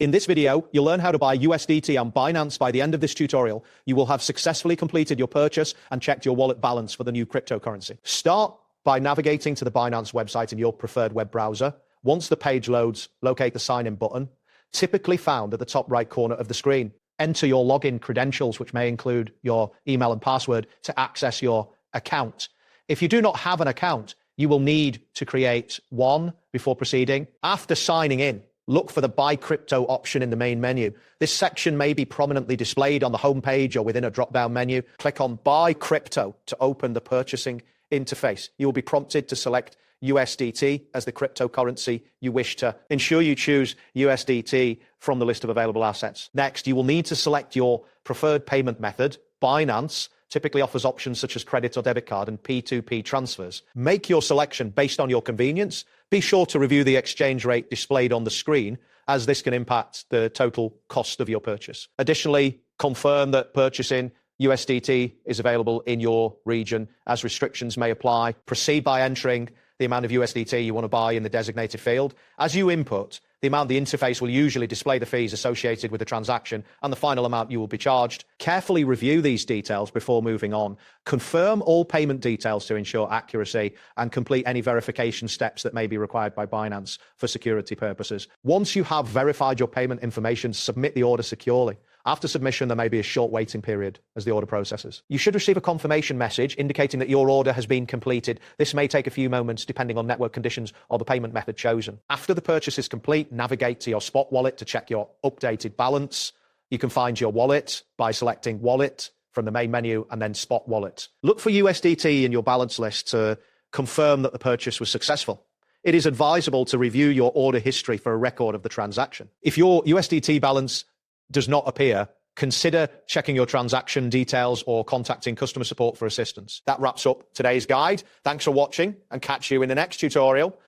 In this video, you'll learn how to buy USDT on Binance. By the end of this tutorial, you will have successfully completed your purchase and checked your wallet balance for the new cryptocurrency. Start by navigating to the Binance website in your preferred web browser. Once the page loads, locate the sign in button, typically found at the top right corner of the screen. Enter your login credentials, which may include your email and password, to access your account. If you do not have an account, you will need to create one before proceeding. After signing in, look for the Buy Crypto option in the main menu. This section may be prominently displayed on the home page or within a drop-down menu. Click on Buy Crypto to open the purchasing interface. You will be prompted to select USDT as the cryptocurrency you wish to. Ensure you choose USDT from the list of available assets. Next, you will need to select your preferred payment method. Binance typically offers options such as credit or debit card and P2P transfers. Make your selection based on your convenience. Be sure to review the exchange rate displayed on the screen, as this can impact the total cost of your purchase. Additionally, confirm that purchasing USDT is available in your region, as restrictions may apply. Proceed by entering the amount of USDT you want to buy in the designated field. As you input, the amount the interface will usually display the fees associated with the transaction and the final amount you will be charged. Carefully review these details before moving on. Confirm all payment details to ensure accuracy and complete any verification steps that may be required by Binance for security purposes. Once you have verified your payment information, submit the order securely. After submission, there may be a short waiting period as the order processes. You should receive a confirmation message indicating that your order has been completed. This may take a few moments depending on network conditions or the payment method chosen. After the purchase is complete, navigate to your spot wallet to check your updated balance. You can find your wallet by selecting Wallet from the main menu and then Spot Wallet. Look for USDT in your balance list to confirm that the purchase was successful. It is advisable to review your order history for a record of the transaction. If your USDT balance does not appear, consider checking your transaction details or contacting customer support for assistance. That wraps up today's guide. Thanks for watching, and catch you in the next tutorial